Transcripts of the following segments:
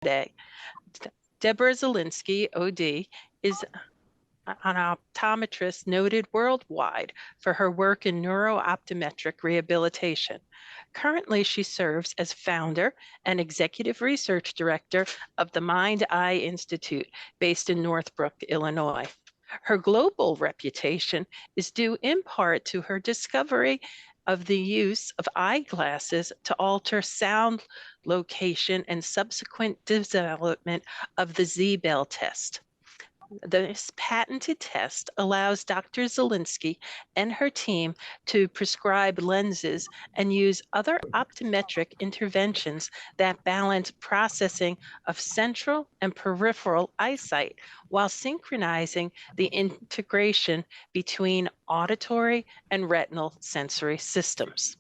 today. Deborah Zelinsky, OD, is an optometrist noted worldwide for her work in neuro-optometric rehabilitation. Currently, she serves as founder and executive research director of the Mind Eye Institute, based in Northbrook, Illinois. Her global reputation is due in part to her discovery of the use of eyeglasses to alter sound location and subsequent development of the Z-Bell test. This patented test allows Dr. Zelinsky and her team to prescribe lenses and use other optometric interventions that balance processing of central and peripheral eyesight while synchronizing the integration between auditory and retinal sensory systems.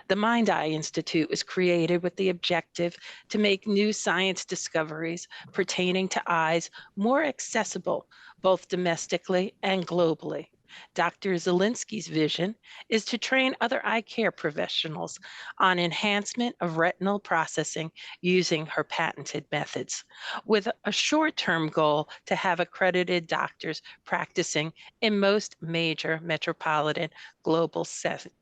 The Mind Eye Institute was created with the objective to make new science discoveries pertaining to eyes more accessible, both domestically and globally. Dr. Zelinsky's vision is to train other eye care professionals on enhancement of retinal processing using her patented methods, with a short-term goal to have accredited doctors practicing in most major metropolitan global settings.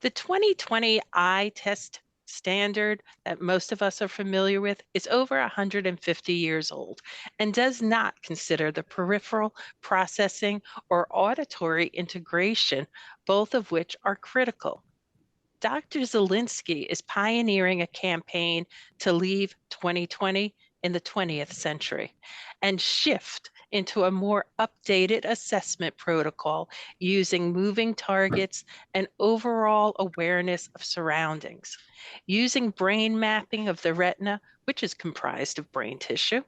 The 2020 eye test standard that most of us are familiar with is over 150 years old and does not consider the peripheral processing or auditory integration, both of which are critical. Dr. Zelinsky is pioneering a campaign to leave 2020 in the 20th century and shift into a more updated assessment protocol using moving targets and overall awareness of surroundings. Using brain mapping of the retina, which is comprised of brain tissue,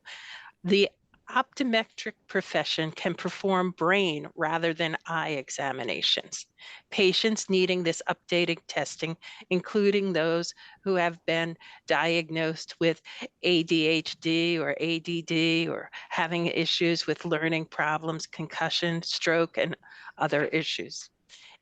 the optometric profession can perform brain rather than eye examinations. Patients needing this updated testing, including those who have been diagnosed with ADHD or ADD or having issues with learning problems, concussion, stroke, and other issues.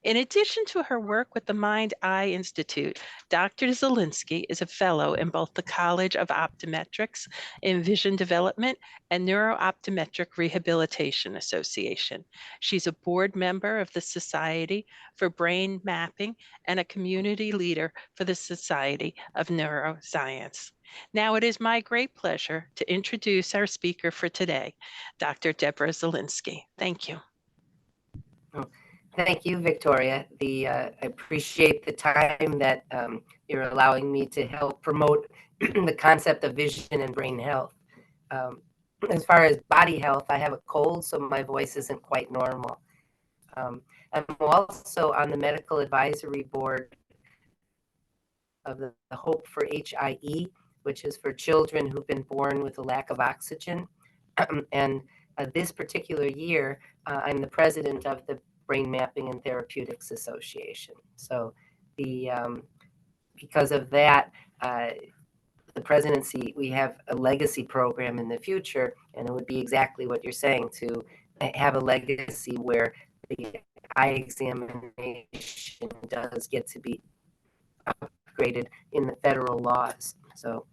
In addition to her work with the Mind Eye Institute, Dr. Zelinsky is a fellow in both the College of Optometrics in Vision Development and Neuro-Optometric Rehabilitation Association. She's a board member of the Society for Brain Mapping and a community leader for the Society of Neuroscience. Now it is my great pleasure to introduce our speaker for today, Dr. Deborah Zelinsky. Thank you. Thank you, Victoria. I appreciate the time that you're allowing me to help promote the concept of vision and brain health. As far as body health, I have a cold, so my voice isn't quite normal. I'm also on the medical advisory board of the Hope for HIE, which is for children who've been born with a lack of oxygen. And this particular year, I'm the president of the Brain Mapping and Therapeutics Association. So because of that, the presidency, we have a legacy program in the future, and it would be exactly what you're saying, to have a legacy where the eye examination does get to be upgraded in the federal laws. So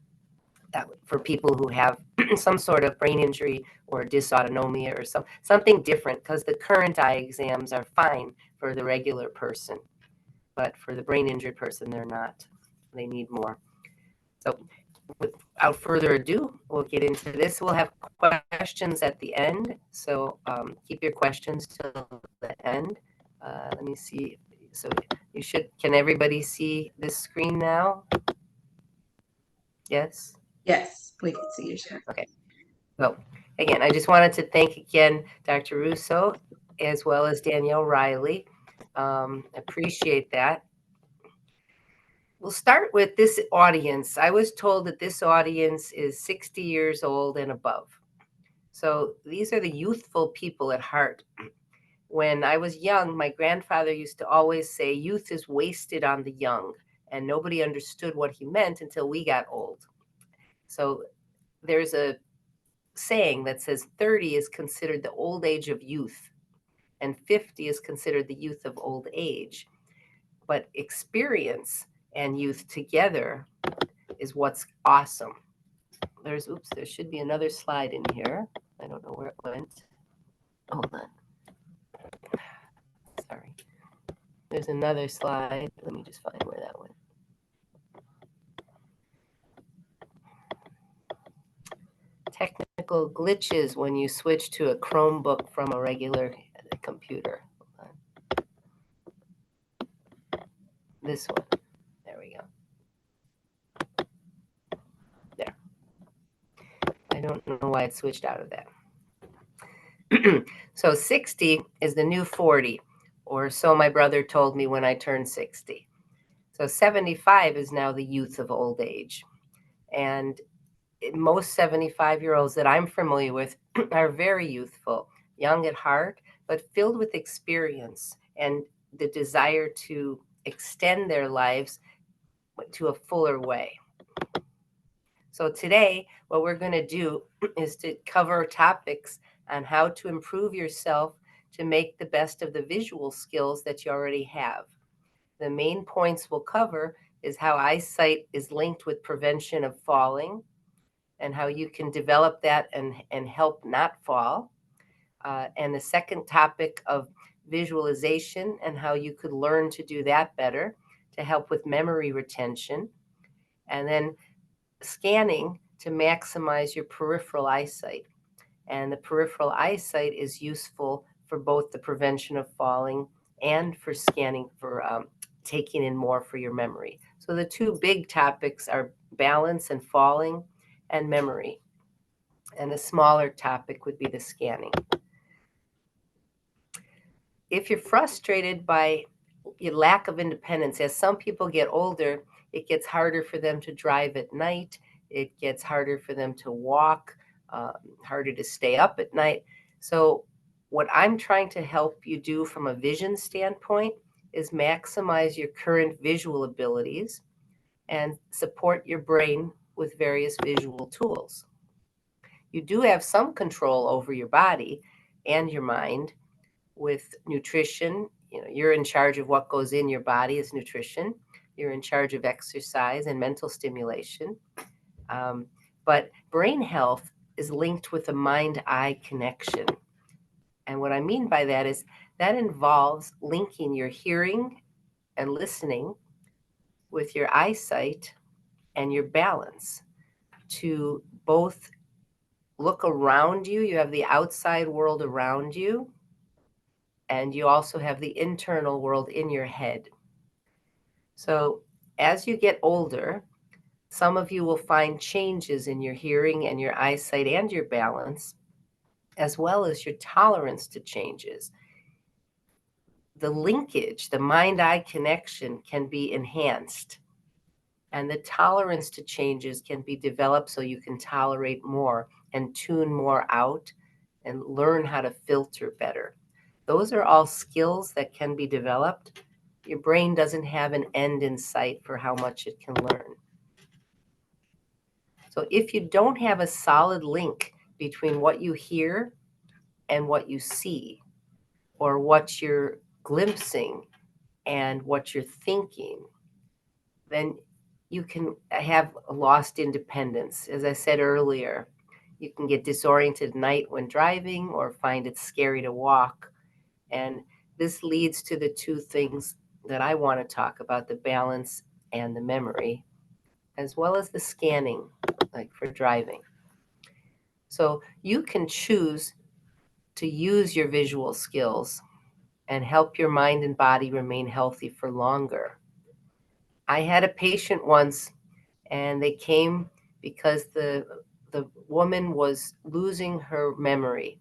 that for people who have some sort of brain injury or dysautonomia or something different, because the current eye exams are fine for the regular person, but for the brain injured person, they're not. They need more. So without further ado, we'll get into this. We'll have questions at the end, so keep your questions till the end. Let me see. So you should, can everybody see this screen now? Yes? Yes, we can see you, Sharon. Okay. So again, I just wanted to thank again Dr. Russo as well as Danielle Riley. Appreciate that. We'll start with this audience. I was told that this audience is 60 years old and above. So these are the youthful people at heart. When I was young, my grandfather used to always say, youth is wasted on the young, and nobody understood what he meant until we got old. So there's a saying that says 30 is considered the old age of youth, and 50 is considered the youth of old age. But experience and youth together is what's awesome. there should be another slide in here. I don't know where it went. Hold on. Sorry. There's another slide. Let me just find where that went. Technical glitches when you switch to a Chromebook from a regular computer. Hold on. This one. There we go. There. I don't know why it switched out of that. So 60 is the new 40, or so my brother told me when I turned 60. So 75 is now the youth of old age. And most 75-year-olds that I'm familiar with are very youthful, young at heart, but filled with experience and the desire to extend their lives to a fuller way. So today, what we're going to do is to cover topics on how to improve yourself to make the best of the visual skills that you already have. The main points we'll cover is how eyesight is linked with prevention of falling and how you can develop that and help not fall. And the second topic of visualization and how you could learn to do that better to help with memory retention. And then scanning to maximize your peripheral eyesight. And the peripheral eyesight is useful for both the prevention of falling and for scanning for taking in more for your memory. So the two big topics are balance and falling and memory. And the smaller topic would be the scanning. If you're frustrated by your lack of independence, as some people get older, it gets harder for them to drive at night. It gets harder for them to walk, harder to stay up at night. So what I'm trying to help you do from a vision standpoint is maximize your current visual abilities and support your brain with various visual tools. You do have some control over your body and your mind with nutrition. You know, you're in charge of what goes in your body is nutrition. You're in charge of exercise and mental stimulation. But brain health is linked with a mind-eye connection. And what I mean by that is that involves linking your hearing and listening with your eyesight and your balance to both look around you. You have the outside world around you, and you also have the internal world in your head. So as you get older, some of you will find changes in your hearing and your eyesight and your balance, as well as your tolerance to changes. The linkage, the mind-eye connection can be enhanced, and the tolerance to changes can be developed so you can tolerate more and tune more out and learn how to filter better. Those are all skills that can be developed. Your brain doesn't have an end in sight for how much it can learn. So if you don't have a solid link between what you hear and what you see, or what you're glimpsing and what you're thinking, then you can have lost independence. As I said earlier, you can get disoriented at night when driving or find it scary to walk. And this leads to the two things that I want to talk about, the balance and the memory, as well as the scanning, like for driving. So you can choose to use your visual skills and help your mind and body remain healthy for longer. I had a patient once, and they came because the woman was losing her memory.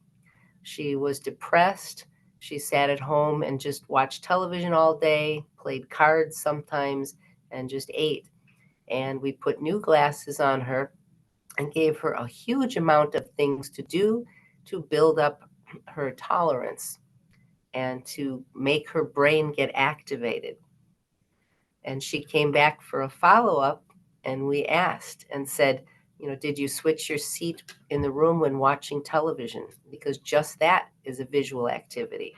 She was depressed. She sat at home and just watched television all day, played cards sometimes, and just ate. And we put new glasses on her and gave her a huge amount of things to do to build up her tolerance and to make her brain get activated. And she came back for a follow-up, and we asked and said, you know, did you switch your seat in the room when watching television? Because just that is a visual activity.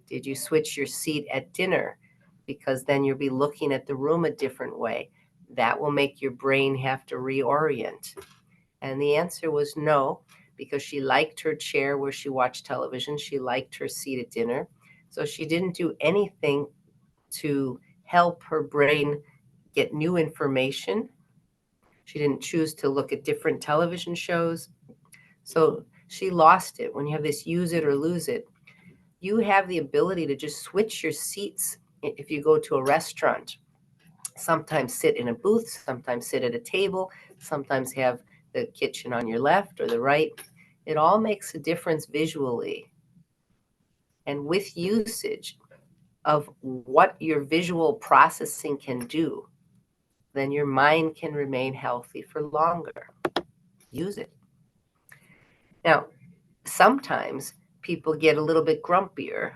Did you switch your seat at dinner? Because then you'll be looking at the room a different way. That will make your brain have to reorient. And the answer was no, because she liked her chair where she watched television. She liked her seat at dinner. So she didn't do anything to help her brain get new information. She didn't choose to look at different television shows. So she lost it. When you have this use it or lose it, you have the ability to just switch your seats if you go to a restaurant. Sometimes sit in a booth, sometimes sit at a table, sometimes have the kitchen on your left or the right. It all makes a difference visually. And with usage of what your visual processing can do, then your mind can remain healthy for longer. Use it. Now, sometimes people get a little bit grumpier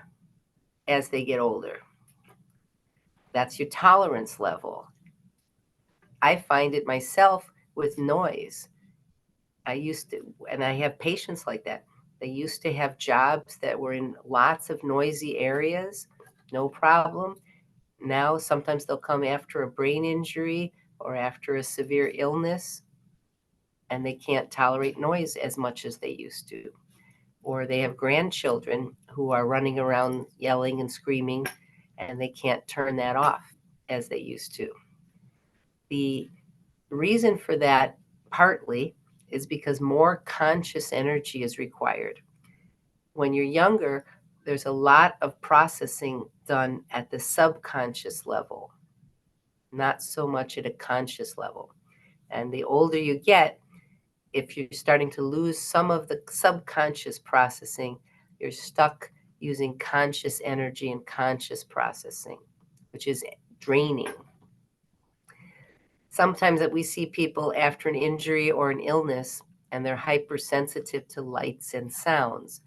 as they get older. That's your tolerance level. I find it myself with noise. I used to, and I have patients like that. They used to have jobs that were in lots of noisy areas, no problem. Now, sometimes they'll come after a brain injury or after a severe illness, and they can't tolerate noise as much as they used to. Or they have grandchildren who are running around yelling and screaming, and they can't turn that off as they used to. The reason for that partly is because more conscious energy is required. When you're younger, there's a lot of processing done at the subconscious level, not so much at a conscious level. And the older you get, if you're starting to lose some of the subconscious processing, you're stuck using conscious energy and conscious processing, which is draining. Sometimes that we see people after an injury or an illness, and they're hypersensitive to lights and sounds.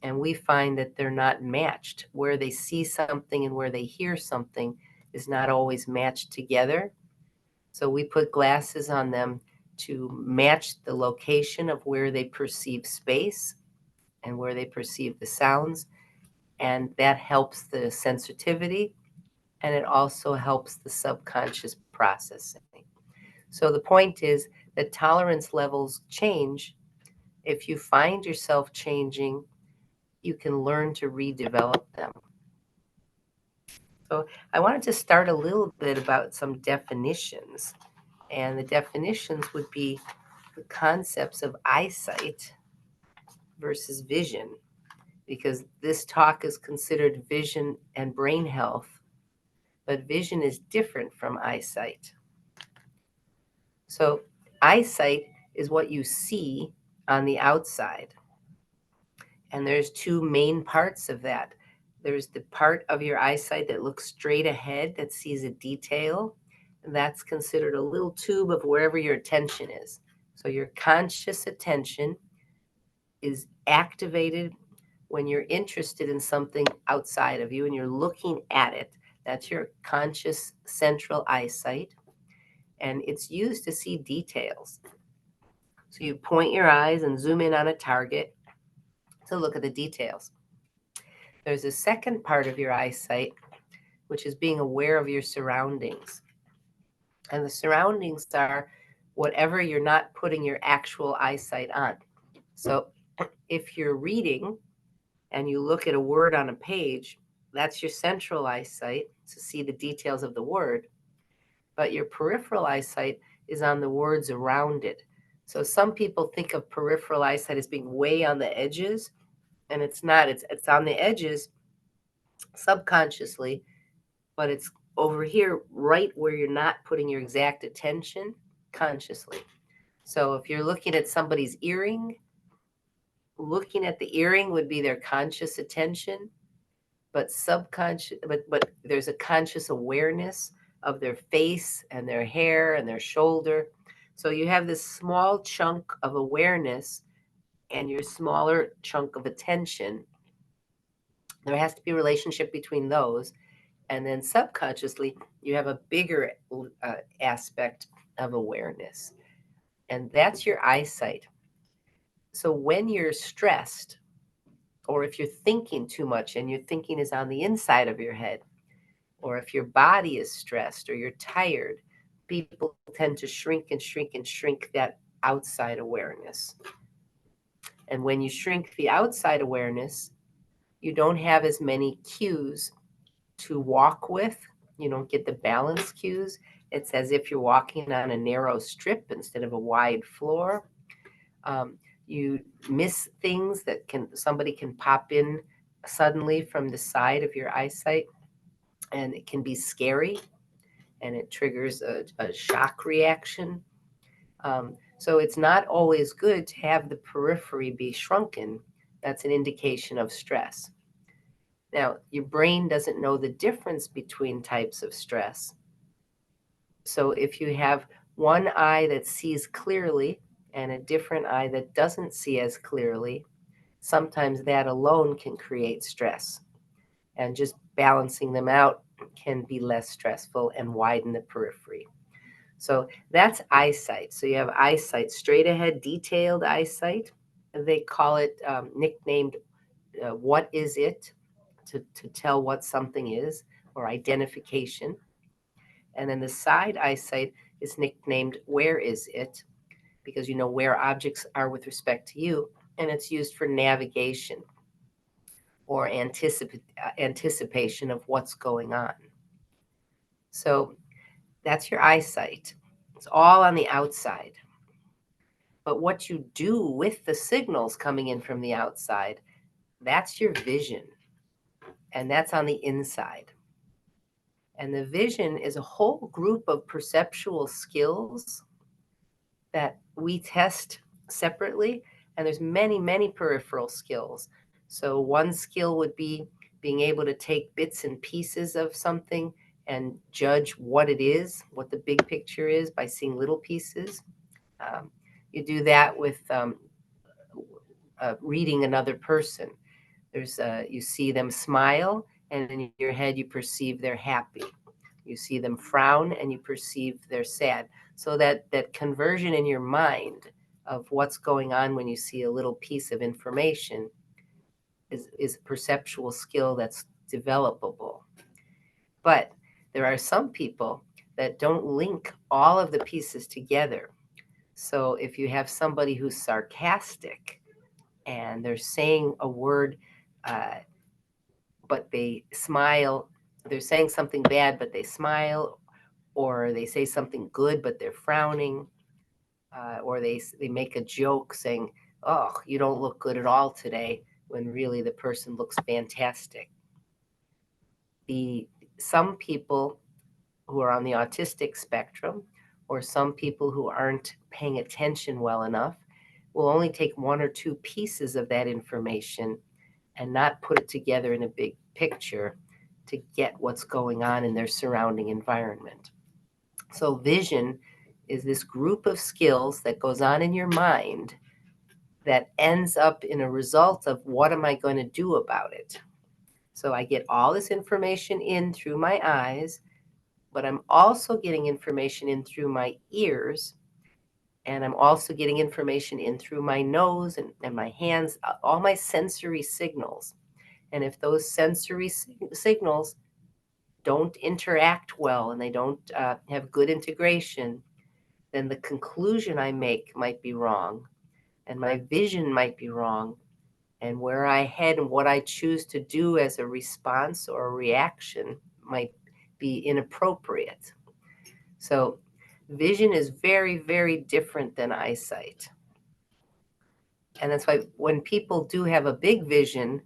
And we find that they're not matched. Where they see something and where they hear something is not always matched together. So we put glasses on them to match the location of where they perceive space and where they perceive the sounds. And that helps the sensitivity, and it also helps the subconscious processing. So the point is that tolerance levels change. If you find yourself changing, you can learn to redevelop them. So I wanted to start a little bit about some definitions. And the definitions would be the concepts of eyesight versus vision, because this talk is considered vision and brain health, but vision is different from eyesight. So eyesight is what you see on the outside. And there's two main parts of that. There's the part of your eyesight that looks straight ahead, that sees a detail. And that's considered a little tube of wherever your attention is. So your conscious attention is activated when you're interested in something outside of you and you're looking at it. That's your conscious central eyesight. And it's used to see details. So you point your eyes and zoom in on a target to look at the details. There's a second part of your eyesight, which is being aware of your surroundings. And the surroundings are whatever you're not putting your actual eyesight on. So if you're reading and you look at a word on a page, that's your central eyesight to see the details of the word. But your peripheral eyesight is on the words around it. So some people think of peripheral eyesight as being way on the edges, and it's not. It's on the edges subconsciously, but it's over here right where you're not putting your exact attention consciously. So if you're looking at somebody's earring, looking at the earring would be their conscious attention, but subconscious, but there's a conscious awareness of their face and their hair and their shoulder. So you have this small chunk of awareness and your smaller chunk of attention. There has to be a relationship between those. And then subconsciously, you have a bigger aspect of awareness. And that's your eyesight. So when you're stressed, or if you're thinking too much and your thinking is on the inside of your head, or if your body is stressed or you're tired, people tend to shrink and shrink and shrink that outside awareness. And when you shrink the outside awareness, you don't have as many cues to walk with. You don't get the balance cues. It's as if you're walking on a narrow strip instead of a wide floor. You miss things that somebody can pop in suddenly from the side of your eyesight, and it can be scary, and it triggers a shock reaction. So it's not always good to have the periphery be shrunken. That's an indication of stress. Now, your brain doesn't know the difference between types of stress. So if you have one eye that sees clearly and a different eye that doesn't see as clearly, sometimes that alone can create stress. And just balancing them out can be less stressful and widen the periphery. So that's eyesight. So you have eyesight, straight ahead, detailed eyesight. They call it nicknamed what is it, to tell what something is, or identification. And then the side eyesight is nicknamed where is it, because you know where objects are with respect to you, and it's used for navigation or anticipation of what's going on. So that's your eyesight. It's all on the outside. But what you do with the signals coming in from the outside, that's your vision. And that's on the inside. And the vision is a whole group of perceptual skills that we test separately. And there's many, many peripheral skills. So one skill would be being able to take bits and pieces of something and judge what it is, what the big picture is, by seeing little pieces. You do that with reading another person. You see them smile, and in your head you perceive they're happy. You see them frown, and you perceive they're sad. So that conversion in your mind of what's going on when you see a little piece of information is a perceptual skill that's developable. But there are some people that don't link all of the pieces together. So if you have somebody who's sarcastic and they're saying a word, but they smile, they're saying something bad, but they smile, or they say something good, but they're frowning, or they make a joke saying, "Oh, you don't look good at all today," when really the person looks fantastic. Some people who are on the autistic spectrum, or some people who aren't paying attention well enough, will only take one or two pieces of that information and not put it together in a big picture to get what's going on in their surrounding environment. So vision is this group of skills that goes on in your mind that ends up in a result of what am I going to do about it? So I get all this information in through my eyes, but I'm also getting information in through my ears, and I'm also getting information in through my nose and my hands, all my sensory signals. And if those sensory signals don't interact well and they don't have good integration, then the conclusion I make might be wrong, and my vision might be wrong, and where I head and what I choose to do as a response or a reaction might be inappropriate. So vision is very, very different than eyesight. And that's why when people do have a big vision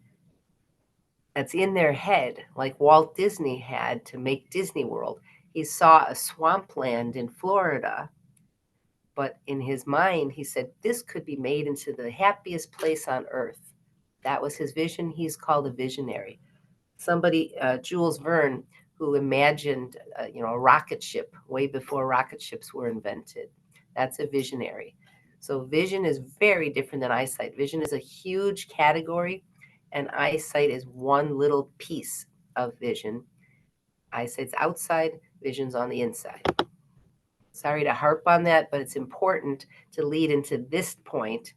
that's in their head, like Walt Disney had to make Disney World, he saw a swampland in Florida, but in his mind, he said, this could be made into the happiest place on earth. That was his vision. He's called a visionary. Somebody, Jules Verne, who imagined, a rocket ship way before rocket ships were invented. That's a visionary. So vision is very different than eyesight. Vision is a huge category, and eyesight is one little piece of vision. Eyesight's outside, vision's on the inside. Sorry to harp on that, but it's important to lead into this point,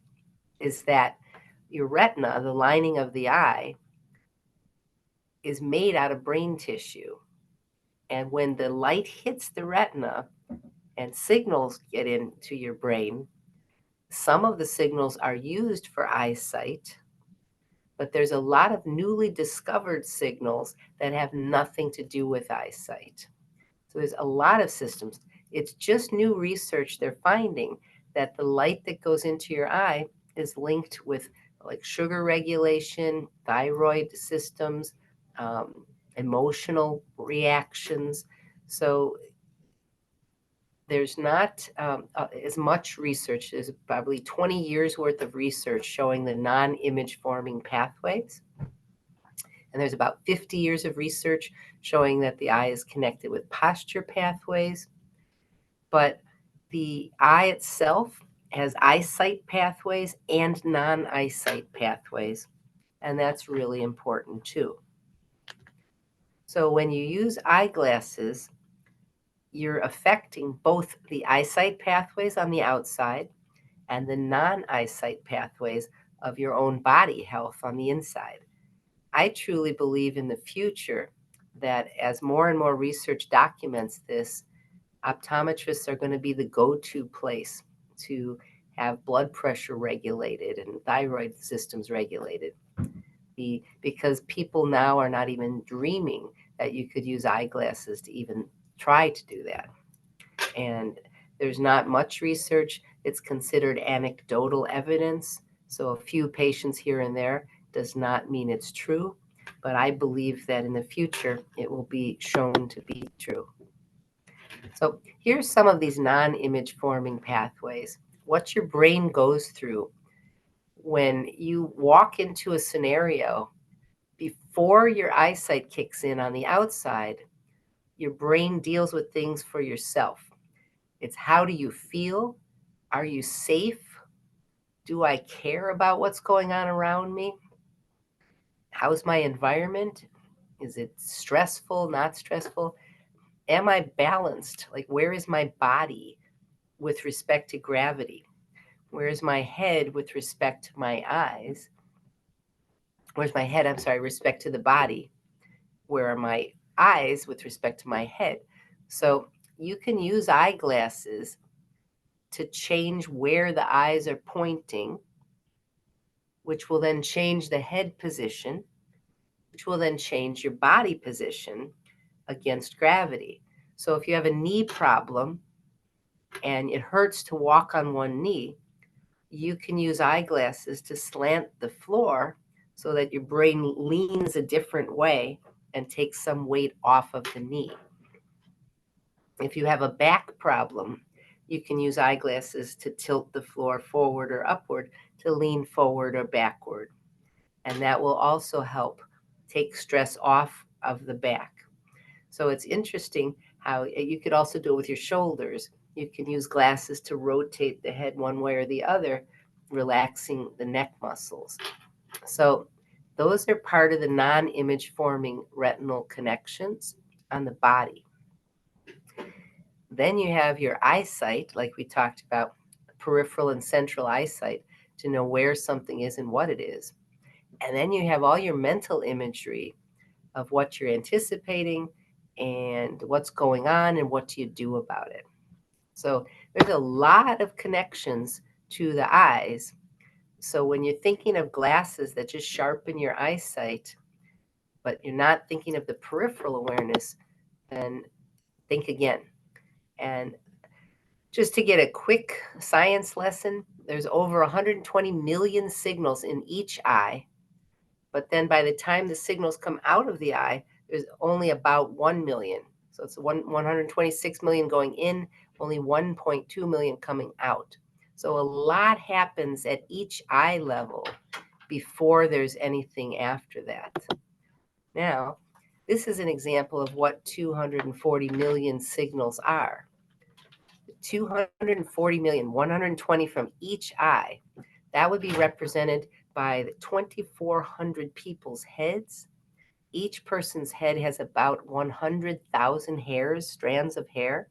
is that your retina, the lining of the eye, is made out of brain tissue. And when the light hits the retina and signals get into your brain, Some of the signals are used for eyesight, but there's a lot of newly discovered signals that have nothing to do with eyesight. So there's a lot of systems. It's just new research they're finding that the light that goes into your eye is linked with like sugar regulation, thyroid systems, emotional reactions. So there's not as much research. There's probably 20 years worth of research showing the non-image forming pathways. And there's about 50 years of research showing that the eye is connected with posture pathways. But the eye itself has eyesight pathways and non-eyesight pathways. And that's really important too. So when you use eyeglasses, you're affecting both the eyesight pathways on the outside and the non-eyesight pathways of your own body health on the inside. I truly believe in the future that as more and more research documents this, optometrists are going to be the go-to place to have blood pressure regulated and thyroid systems regulated. Because people now are not even dreaming that you could use eyeglasses to even try to do that. And there's not much research. It's considered anecdotal evidence. So a few patients here and there does not mean it's true. But I believe that in the future, it will be shown to be true. So here's some of these non-image forming pathways. What your brain goes through when you walk into a scenario, before your eyesight kicks in on the outside, your brain deals with things for yourself. It's how do you feel? Are you safe? Do I care about what's going on around me? How's my environment? Is it stressful, not stressful? Am I balanced? Like, where is my body with respect to gravity? Where is my head with respect to my eyes? Where's my head, I'm sorry, respect to the body? Where are my eyes with respect to my head? So you can use eyeglasses to change where the eyes are pointing, which will then change the head position, which will then change your body position against gravity. So if you have a knee problem and it hurts to walk on one knee, you can use eyeglasses to slant the floor so that your brain leans a different way and takes some weight off of the knee. If you have a back problem, you can use eyeglasses to tilt the floor forward or upward to lean forward or backward. And that will also help take stress off of the back. So it's interesting how you could also do it with your shoulders. You can use glasses to rotate the head one way or the other, relaxing the neck muscles. So those are part of the non-image forming retinal connections on the body. Then you have your eyesight, like we talked about, peripheral and central eyesight, to know where something is and what it is. And then you have all your mental imagery of what you're anticipating and what's going on and what do you do about it. So there's a lot of connections to the eyes. So when you're thinking of glasses that just sharpen your eyesight, but you're not thinking of the peripheral awareness, then think again. And just to get a quick science lesson, there's over 120 million signals in each eye. But then by the time the signals come out of the eye, there's only about 1 million. So it's 126 million going in, only 1.2 million coming out. So a lot happens at each eye level before there's anything after that. Now, this is an example of what 240 million signals are. 240 million, 120 from each eye. That would be represented by the 2,400 people's heads. Each person's head has about 100,000 hairs, strands of hair.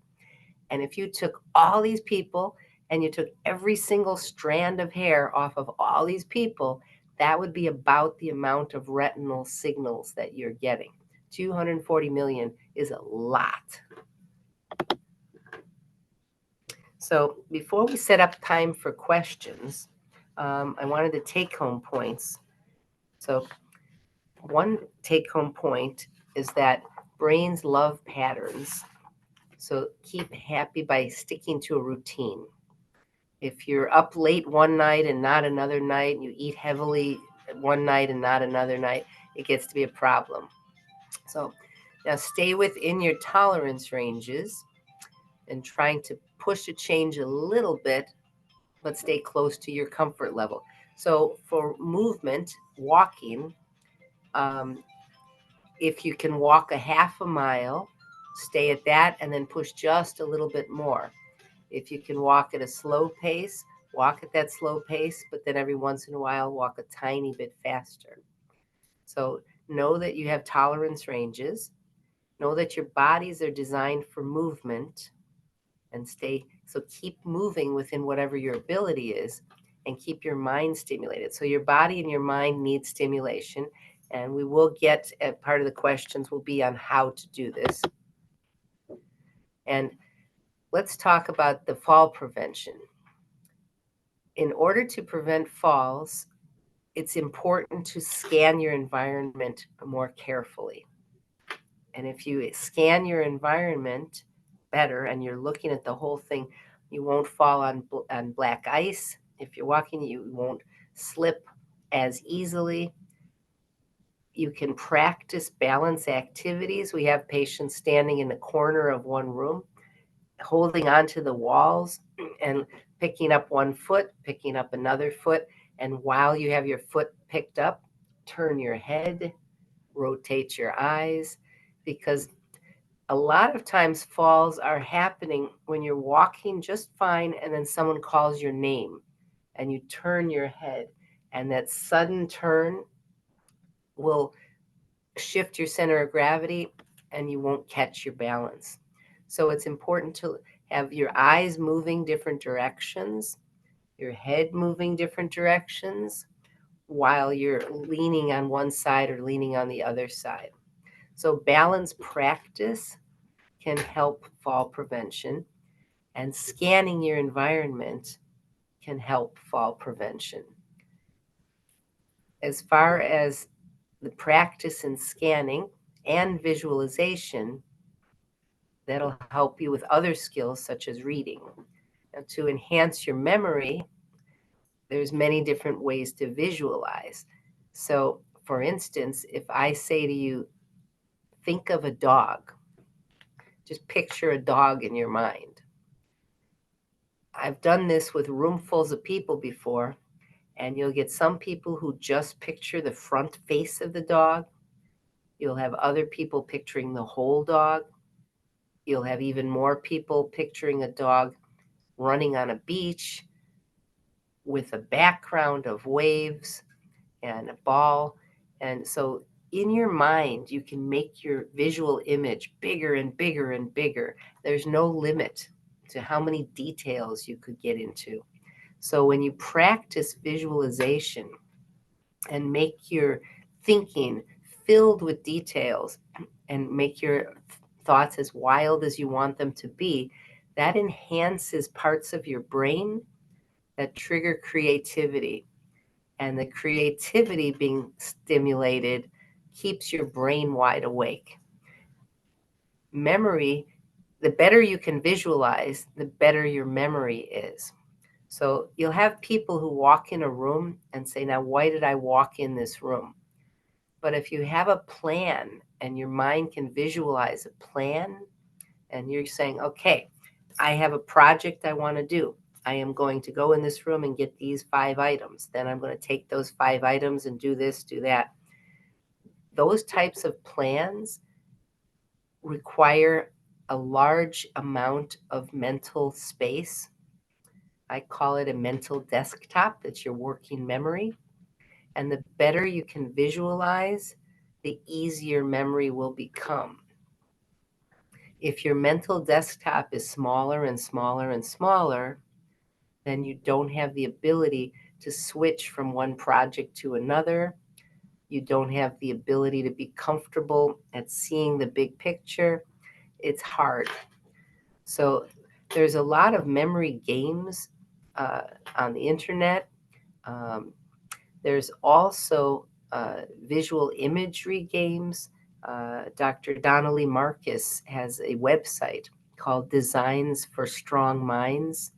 And if you took all these people and you took every single strand of hair off of all these people, that would be about the amount of retinal signals that you're getting. 240 million is a lot. So before we set up time for questions, I wanted to take home points. So one take home point is that brains love patterns. So keep happy by sticking to a routine. If you're up late one night and not another night, and you eat heavily one night and not another night, it gets to be a problem. So now stay within your tolerance ranges and trying to push a change a little bit, but stay close to your comfort level. So for movement, walking, if you can walk a half a mile, stay at that and then push just a little bit more. If you can walk at a slow pace, walk at that slow pace, but then every once in a while, walk a tiny bit faster. So know that you have tolerance ranges. Know that your bodies are designed for movement and so keep moving within whatever your ability is and keep your mind stimulated. So your body and your mind need stimulation. And we will get part of the questions will be on how to do this. And let's talk about the fall prevention. In order to prevent falls, it's important to scan your environment more carefully. And if you scan your environment better and you're looking at the whole thing, you won't fall on black ice. If you're walking, you won't slip as easily. You can practice balance activities. We have patients standing in the corner of one room, holding onto the walls and picking up one foot, picking up another foot. And while you have your foot picked up, turn your head, rotate your eyes, because a lot of times falls are happening when you're walking just fine and then someone calls your name and you turn your head, and that sudden turn will shift your center of gravity and you won't catch your balance. So it's important to have your eyes moving different directions, your head moving different directions while you're leaning on one side or leaning on the other side. So balance practice can help fall prevention, and scanning your environment can help fall prevention. As far as the practice in scanning and visualization, that'll help you with other skills such as reading. And to enhance your memory, there's many different ways to visualize. So for instance, if I say to you, think of a dog, just picture a dog in your mind. I've done this with roomfuls of people before, and you'll get some people who just picture the front face of the dog. You'll have other people picturing the whole dog. You'll have even more people picturing a dog running on a beach with a background of waves and a ball. And so in your mind, you can make your visual image bigger and bigger and bigger. There's no limit to how many details you could get into. So when you practice visualization and make your thinking filled with details and make your thoughts as wild as you want them to be, that enhances parts of your brain that trigger creativity. And the creativity being stimulated keeps your brain wide awake. Memory, the better you can visualize, the better your memory is. So you'll have people who walk in a room and say, now, why did I walk in this room? But if you have a plan and your mind can visualize a plan and you're saying, okay, I have a project I want to do. I am going to go in this room and get these 5 items. Then I'm going to take those 5 items and do this, do that. Those types of plans require a large amount of mental space. I call it a mental desktop. That's your working memory. And the better you can visualize, the easier memory will become. If your mental desktop is smaller and smaller and smaller, then you don't have the ability to switch from one project to another. You don't have the ability to be comfortable at seeing the big picture. It's hard. So There's a lot of memory games on the internet. There's also visual imagery games. Dr. Donnelly Marcus has a website called Designs for Strong Minds.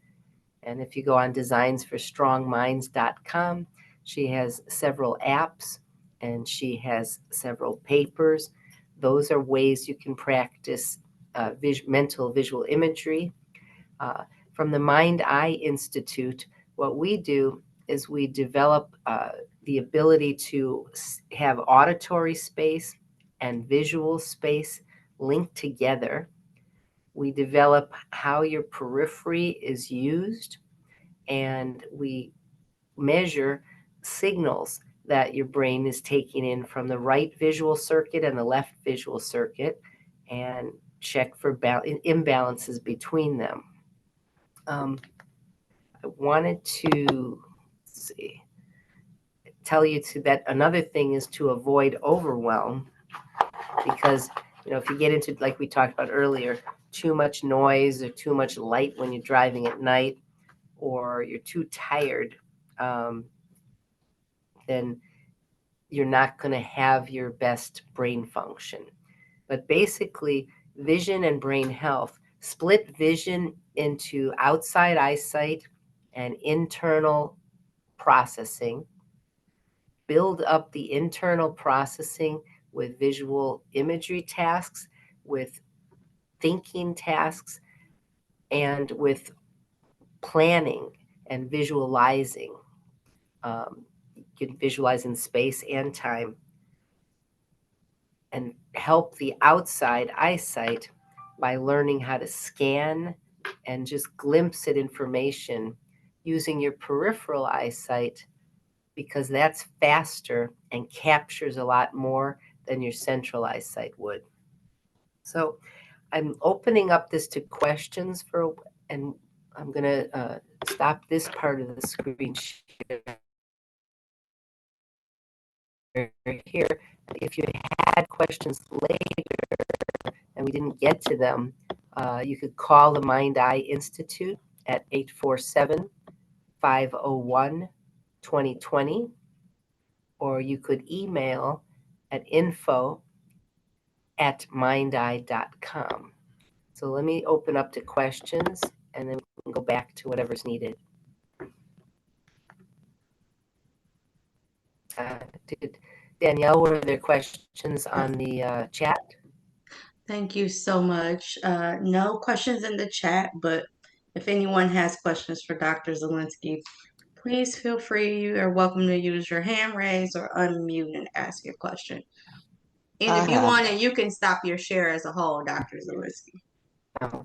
And if you go on designsforstrongminds.com, she has several apps and she has several papers. Those are ways you can practice mental visual imagery. From the Mind Eye Institute, what we do is we develop the ability to have auditory space and visual space linked together. We develop how your periphery is used, and we measure signals that your brain is taking in from the right visual circuit and the left visual circuit, and check for imbalances between them. I wanted to tell you that another thing is to avoid overwhelm, because if you get into, like we talked about earlier, too much noise or too much light when you're driving at night, or you're too tired, then you're not going to have your best brain function. But basically, vision and brain health, split vision into outside eyesight and internal processing, build up the internal processing with visual imagery tasks, with thinking tasks, and with planning and visualizing. You can visualize in space and time, and help the outside eyesight by learning how to scan and just glimpse at information using your peripheral eyesight, because that's faster and captures a lot more than your central eyesight would. So I'm opening up this to questions and I'm going to stop this part of the screen share here. If you had questions later and we didn't get to them, you could call the Mind Eye Institute at 847-501-2020, or you could email at info@mindeye.com. So let me open up to questions, and then we can go back to whatever's needed. Danielle, were there questions on the chat? Thank you so much. No questions in the chat, but if anyone has questions for Dr. Zelinsky, please feel free. You are welcome to use your hand raise or unmute and ask your question. And if you want it, you can stop your share as a whole, Dr. Zelinsky.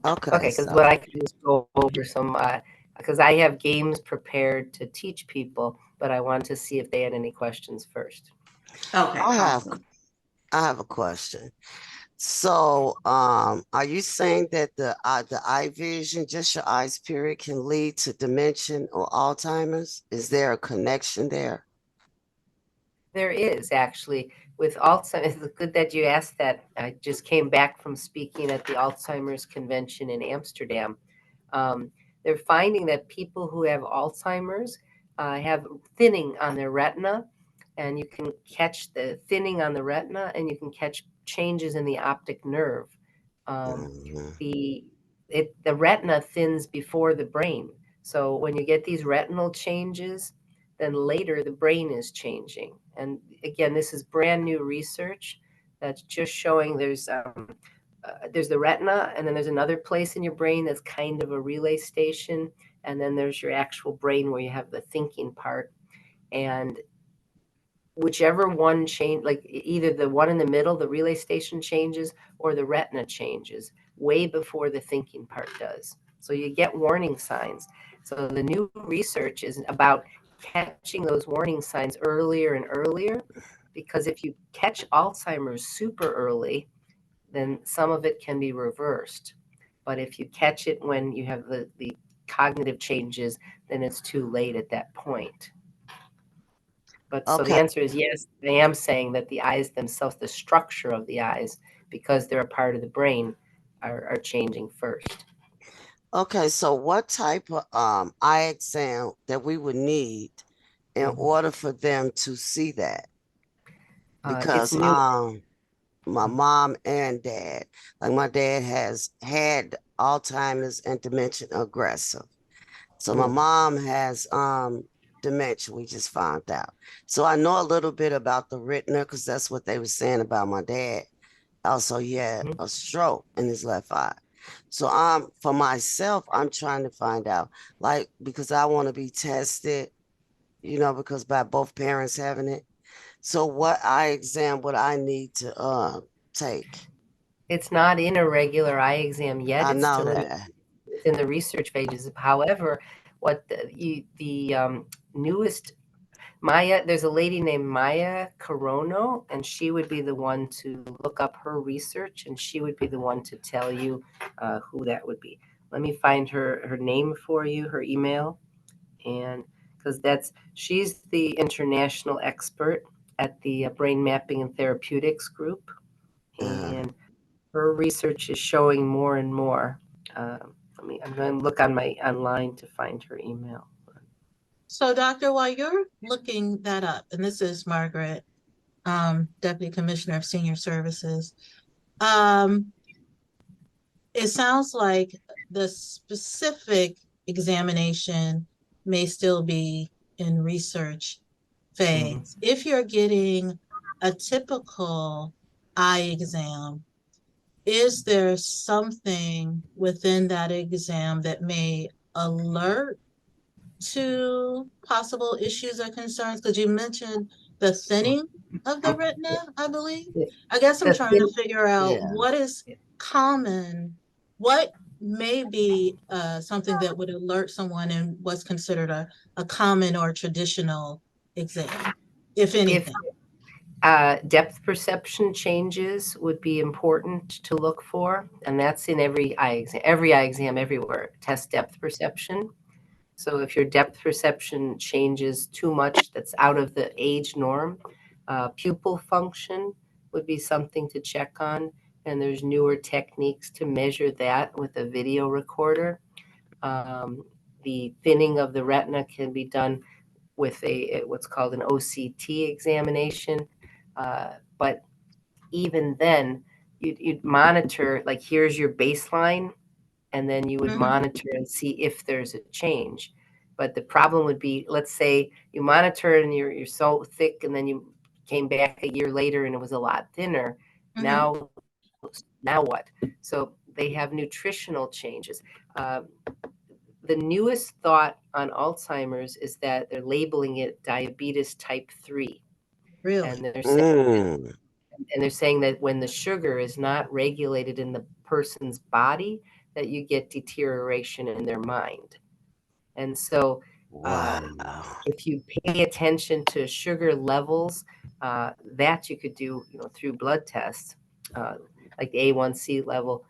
Okay, because what I can do is go over some, because I have games prepared to teach people, but I want to see if they had any questions first. Okay, awesome. I have a question. So, are you saying that the eye vision, just your eyes period, can lead to dementia or Alzheimer's? Is there a connection there? There is, actually. With Alzheimer's, it's good that you asked that. I just came back from speaking at the Alzheimer's convention in Amsterdam. They're finding that people who have Alzheimer's have thinning on their retina, and you can catch the thinning on the retina, and you can catch changes in the optic nerve. The retina thins before the brain. So when you get these retinal changes, then later the brain is changing. And again, this is brand new research that's just showing there's the retina, and then there's another place in your brain that's kind of a relay station, and then there's your actual brain where you have the thinking part. And whichever one change, like either the one in the middle, the relay station changes, or the retina changes way before the thinking part does. So you get warning signs. So the new research is about catching those warning signs earlier and earlier, because if you catch Alzheimer's super early, then some of it can be reversed. But if you catch it when you have the cognitive changes, then it's too late at that point. But so the answer is yes, I am saying that the eyes themselves, the structure of the eyes, because they're a part of the brain, are changing first. Okay, so what type of eye exam that we would need in Mhm. order for them to see that? It's Because new. my mom and dad, like my dad has had Alzheimer's and dementia aggressive. So my Mm. mom has dementia, we just found out. So I know a little bit about the retina because that's what they were saying about my dad. Also, he had Mhm. a stroke in his left eye. So for myself, I'm trying to find out, like, because I want to be tested, because by both parents having it. So what eye exam would I need to take? It's not in a regular eye exam yet. I It's know still that. in the research phases. However, what the newest Maya, there's a lady named Maya Corono, and she would be the one to look up her research, and she would be the one to tell you who that would be. Let me find her name for you, her email, and because she's the international expert at the Brain Mapping and Therapeutics group, Uh, and her research is showing more and more. I'm going to look on my online to find her email. So, Doctor, while you're looking that up, and this is Margaret, Deputy Commissioner of Senior Services, um, it sounds like the specific examination may still be in research phase. If you're getting a typical eye exam, is there something within that exam that may alert to possible issues or concerns? Because you mentioned the thinning of the retina, I believe. I guess I'm The trying to thin, figure out yeah. what is common, what may be something that would alert someone in what's considered a common or traditional exam, if if anything. depth perception changes would be important to look for, and that's in every eye exam everywhere. Test depth perception. So if your depth perception changes too much, that's out of the age norm. Pupil function would be something to check on, and there's newer techniques to measure that with a video recorder. The thinning of the retina can be done with what's called an OCT examination. But even then, you'd monitor, like, here's your baseline, and then you would Mhm. monitor and see if there's a change. But the problem would be, let's say you monitor and you're so thick, and then you came back a year later and it was a lot thinner. Mhm. Now what? So they have nutritional changes. The newest thought on Alzheimer's is that they're labeling it diabetes type 3. Really? And Mm. they're saying that when the sugar is not regulated in the person's body, that you get deterioration in their mind. And so Wow. if you pay attention to sugar levels, that you could do, through blood tests, like the A1C level,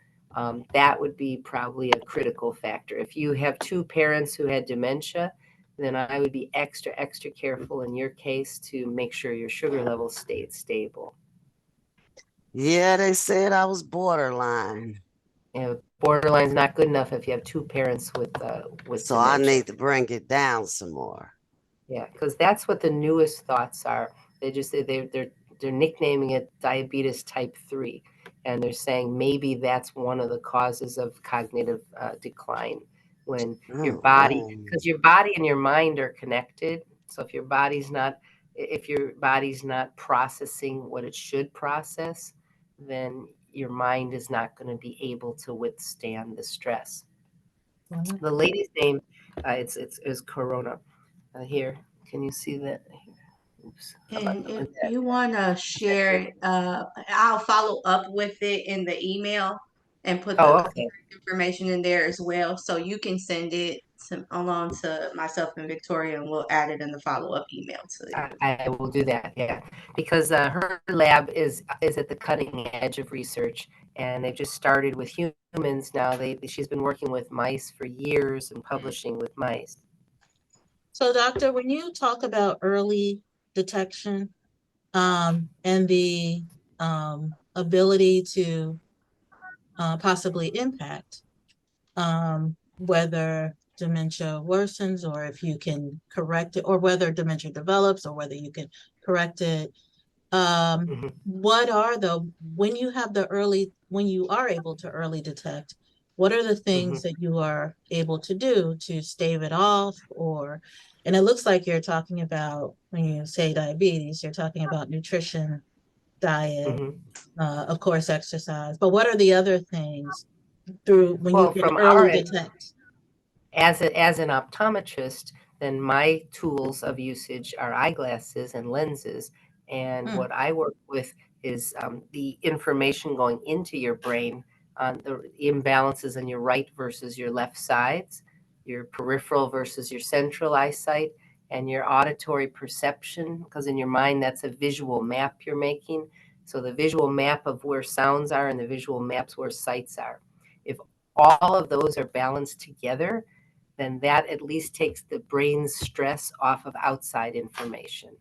that would be probably a critical factor. If you have two parents who had dementia, then I would be extra, extra careful in your case to make sure your sugar level stayed stable. Yeah, they said I was borderline. Borderline's not good enough if you have two parents with So I dementia. need to bring it down some more. Yeah, because that's what the newest thoughts are. They just say they're nicknaming it diabetes type 3, and they're saying maybe that's one of the causes of cognitive decline when your Oh, body, man. because your body and your mind are connected. So if your body's not processing what it should process, then your mind is not going to be able to withstand the stress. Wow. The lady's name, is Corona. Here, can you see that? Oops. How And about if that? you want to share it, I'll follow up with it in the email and put the Oh, contact okay. information in there as well. So you can send it along to myself and Victoria, and we'll add it in the follow-up email to you. I will do that. Yeah, because her lab is at the cutting edge of research, and they've just started with humans now. She's been working with mice for years and publishing with mice. So, doctor, when you talk about early detection, and the ability to possibly impact whether dementia worsens or if you can correct it, or whether dementia develops or whether you can correct it. Mhm. What are when you have when you are able to early detect, what are the things that you are able to do to stave it off? And it looks like you're talking about, when you say diabetes, you're talking about nutrition, diet, Mhm. of course, exercise. But what are the other things through when you Well, can from our early end, detect? as an optometrist, then my tools of usage are eyeglasses and lenses. And Hmm. what I work with is the information going into your brain on the imbalances in your right versus your left sides, your peripheral versus your central eyesight, and your auditory perception. Because in your mind, that's a visual map you're making. So the visual map of where sounds are and the visual maps where sights are. If all of those are balanced together, then that at least takes the brain's stress off of outside information.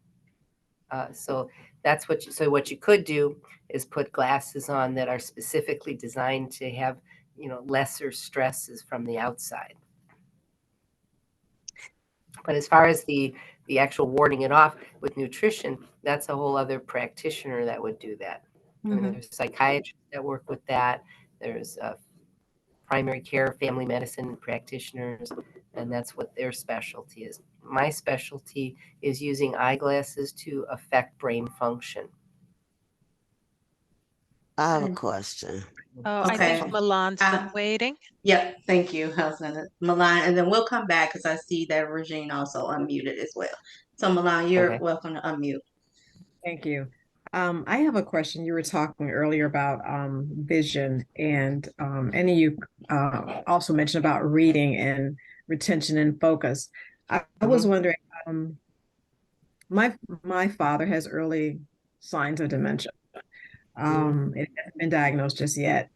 So that's what you could do is put glasses on that are specifically designed to have, lesser stresses from the outside. But as far as the actual warding it off with nutrition, that's a whole other practitioner that would do that. I mean, Mhm. there's psychiatrists that work with that. There's primary care, family medicine practitioners, and that's what their specialty is. My specialty is using eyeglasses to affect brain function. I have a And- question. Oh, I think Okay. Milan's been Uh, waiting. Yep, thank you, Husband Milan. And then we'll come back because I see that Regine also unmuted as well. So Milan, you're Okay. welcome to unmute. Thank you. I have a question. You were talking earlier about vision, and you also mentioned about reading and retention and focus. I was wondering, um, my father has early signs of dementia. It hasn't been diagnosed just yet.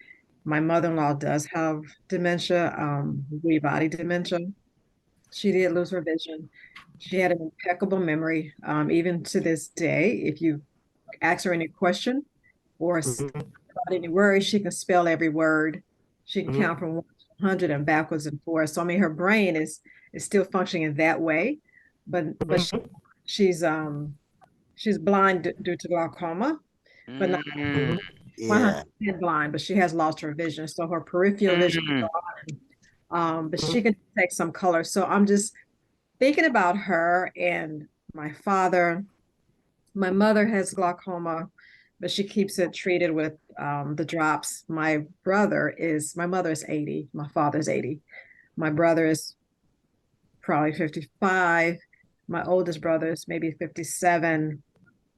My mother-in-law does have dementia, Lewy body dementia. She did lose her vision. She had an impeccable memory, even to this day. If you ask her any question or Mhm. about any word, she can spell every word. She can Mhm. count from 1 to 100 and backwards and forwards. So I mean, her brain is still functioning in that way, but Mhm. she's blind due to glaucoma, but not Mhm. 100% Yeah. blind. But she has lost her vision, so her peripheral vision is Mm. gone. But Mhm. she can detect some color. So I'm just thinking about her and my father. My mother has glaucoma, but she keeps it treated with the drops. My mother is 80, my father's 80. My brother is probably 55. My oldest brother is maybe 57.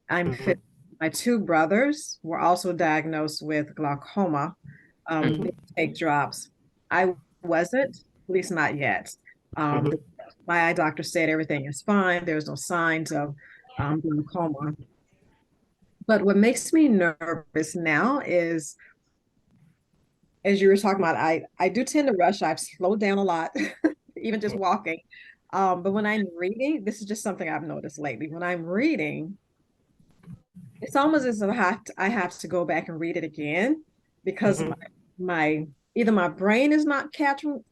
I'm 50. Mhm. My two brothers were also diagnosed with glaucoma. They take drops. I wasn't, at least not yet. Um, Mhm. the, my eye doctor said everything is fine. There's no signs of glaucoma. But what makes me nervous now is, as you were talking about, I do tend to rush. I've slowed down a lot, even just walking. But when I'm reading, this is just something I've noticed lately. When I'm reading, it's almost as if I have to go back and read it again because Mhm. my either my brain is not capturing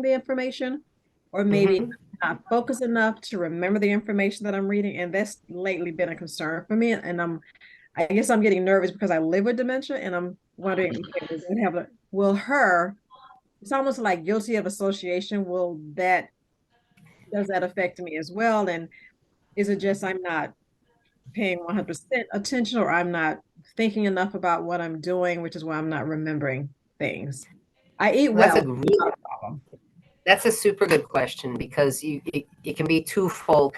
the information, or maybe Mhm. I'm not focused enough to remember the information that I'm reading. And that's lately been a concern for me. And I guess I'm getting nervous because I live with dementia, and I'm wondering, okay, it's almost like guilty of association. Does that affect me as well? And is it just I'm not paying 100% attention, or I'm not thinking enough about what I'm doing, which is why I'm not remembering things? I eat That's a well, really not a problem. That's a super good question because it can be twofold.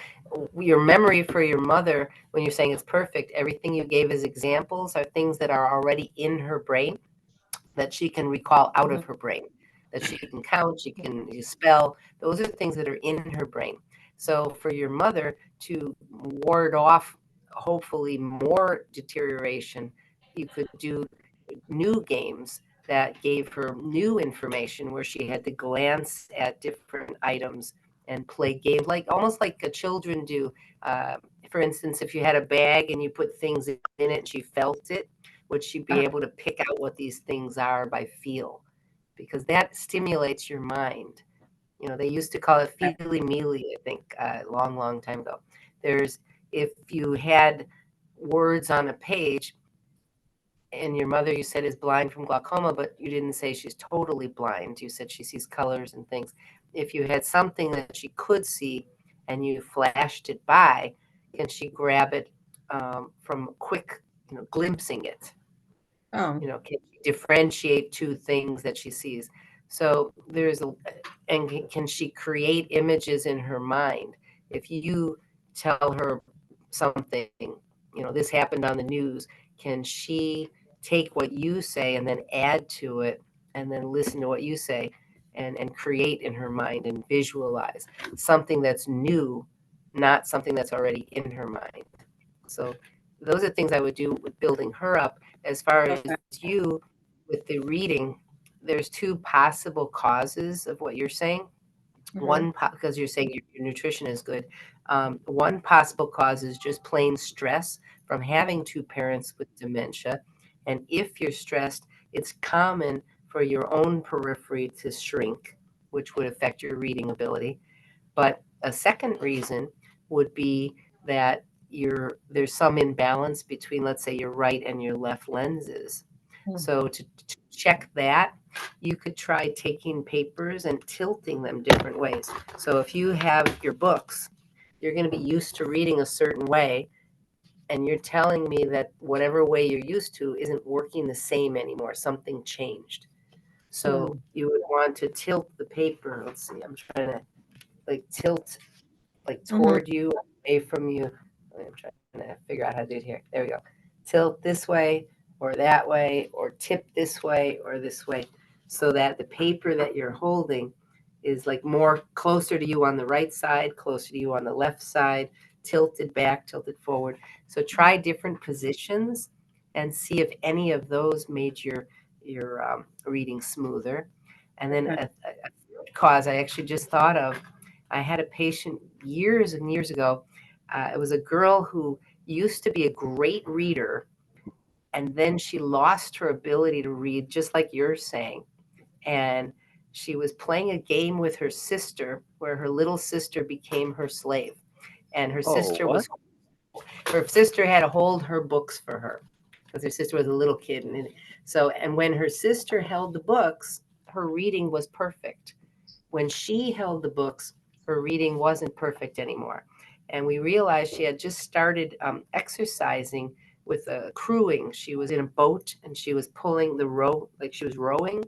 Your memory for your mother, when you're saying it's perfect, everything you gave as examples are things that are already in her brain that she can recall out of her brain, that she can count, she can spell. Those are things that are in her brain. So for your mother to ward off hopefully more deterioration, you could do new games that gave her new information where she had to glance at different items and play games, like almost like children do. For instance, if you had a bag and you put things in it and she felt it, would she be able to pick out what these things are by feel? Because that stimulates your mind. You know, they used to call it feely mealy, I think, a long, long time ago. If you had words on a page and your mother, you said, is blind from glaucoma, but you didn't say she's totally blind. You said she sees colors and things. If you had something that she could see and you flashed it by, can she grab it from quick, glimpsing it? Oh, Can she differentiate two things that she sees? So can she create images in her mind? If you tell her something, this happened on the news, can she take what you say and then add to it and then listen to what you say and create in her mind and visualize something that's new, not something that's already in her mind? So those are things I would do with building her up. As far as okay. you with the reading, there's two possible causes of what you're saying. Mhm. Because you're saying your nutrition is good. One possible cause is just plain stress from having two parents with dementia. And if you're stressed, it's common for your own periphery to shrink, which would affect your reading ability. But a second reason would be that there's some imbalance between, let's say, your right and your left lenses. Hmm. So to check that, you could try taking papers and tilting them different ways. So if you have your books, you're going to be used to reading a certain way, and you're telling me that whatever way you're used to isn't working the same anymore. Something changed. So you would want to tilt the paper. Let's see, I'm trying to tilt toward you, away from you. I'm trying to figure out how to do it here. There we go. Tilt this way or that way, or tip this way or this way, so that the paper that you're holding is more closer to you on the right side, closer to you on the left side, tilted back, tilted forward. So try different positions and see if any of those made your reading smoother. And then Okay. a third cause I actually just thought of. I had a patient years and years ago. It was a girl who used to be a great reader, and then she lost her ability to read, just like you're saying. And she was playing a game with her sister where her little sister became her slave. And her Oh, sister what? had to hold her books for her because her sister was a little kid. And when her sister held the books, her reading was perfect. When she held the books, her reading wasn't perfect anymore. And we realized she had just started exercising with crewing. She was in a boat and she was pulling the row, like she was rowing.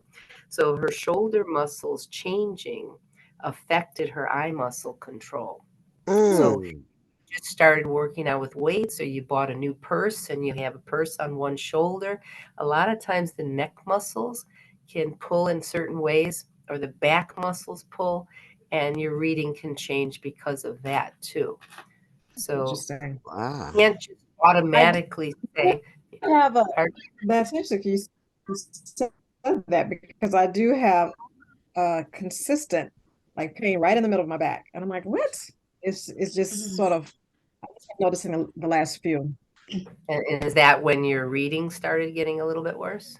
So her shoulder muscles changing affected her eye muscle control. So Mm. just started working out with weights, or you bought a new purse and you have a purse on one shoulder. A lot of times the neck muscles can pull in certain ways, or the back muscles pull, and your reading can change because of that too. So Interesting. Wow. you can't just automatically say, Have a pardon? That's interesting you said that, because I do have consistent pain right in the middle of my back, and I'm like, what? It's just sort of noticing the last few. And is that when your reading started getting a little bit worse?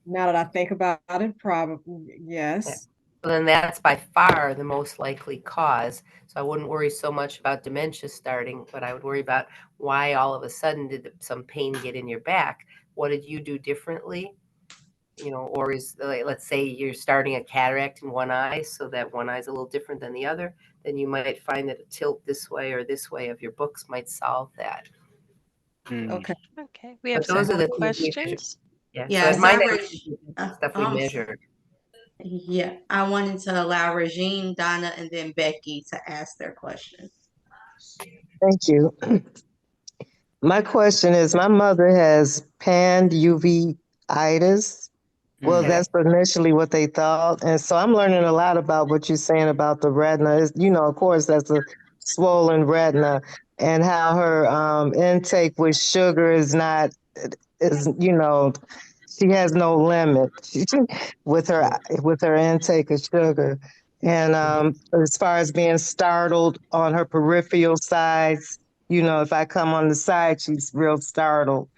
Now that I think about it, probably yes. Well, then that's by far the most likely cause. So I wouldn't worry so much about dementia starting, but I would worry about why all of a sudden did some pain get in your back? What did you do differently? Or let's say you're starting a cataract in one eye, so that one eye is a little different than the other, then you might find that a tilt this way or this way of your books might solve that. Okay. Okay, we have But some those are more the things we measure. questions. Yeah. So Yeah, at so my uh, stuff we um, measure. yeah, I wanted to allow Regine, Donna, and then Becky to ask their question. Thank you. My question is, my mother has pan-uveitis. Well, Okay. that's initially what they thought. And so I'm learning a lot about what you're saying about the retina. Of course, that's a swollen retina, and how her intake with sugar is not, she has no limit with her intake of sugar. And as far as being startled on her peripheral sides, if I come on the side, she's real startled.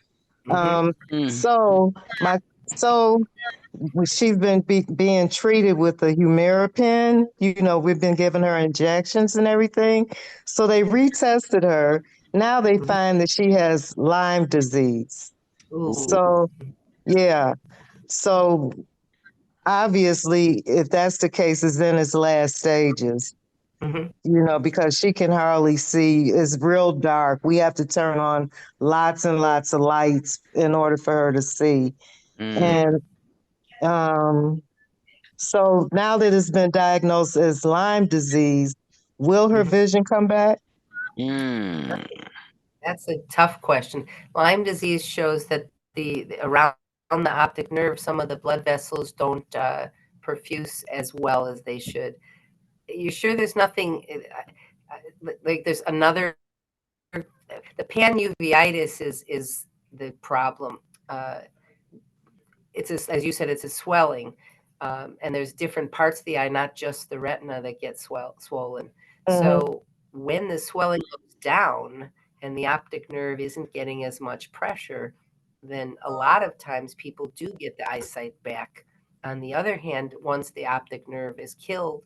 Mhm. So my so she's been being treated with a Humira pen. You know, we've been giving her injections and everything. So they retested her. Now they Mhm. find that she has Lyme disease. Ooh. So, yeah. So obviously, if that's the case, it's in its last stages, Mhm. you know, because she can hardly see. It's real dark. We have to turn on lots and lots of lights in order for her to see. And um, so now that it's been diagnosed as Lyme disease, will her Mhm. vision come back? Mm. That's a tough question. Lyme disease shows that around the optic nerve, some of the blood vessels don't perfuse as well as they should. You sure there's nothing like there's another? The panuveitis is the problem. Uh, as you said, it's a swelling, and there's different parts of the eye, not just the retina, that get swollen. So when the swelling goes down and the optic nerve isn't getting as much pressure, then a lot of times people do get the eyesight back. On the other hand, once the optic nerve is killed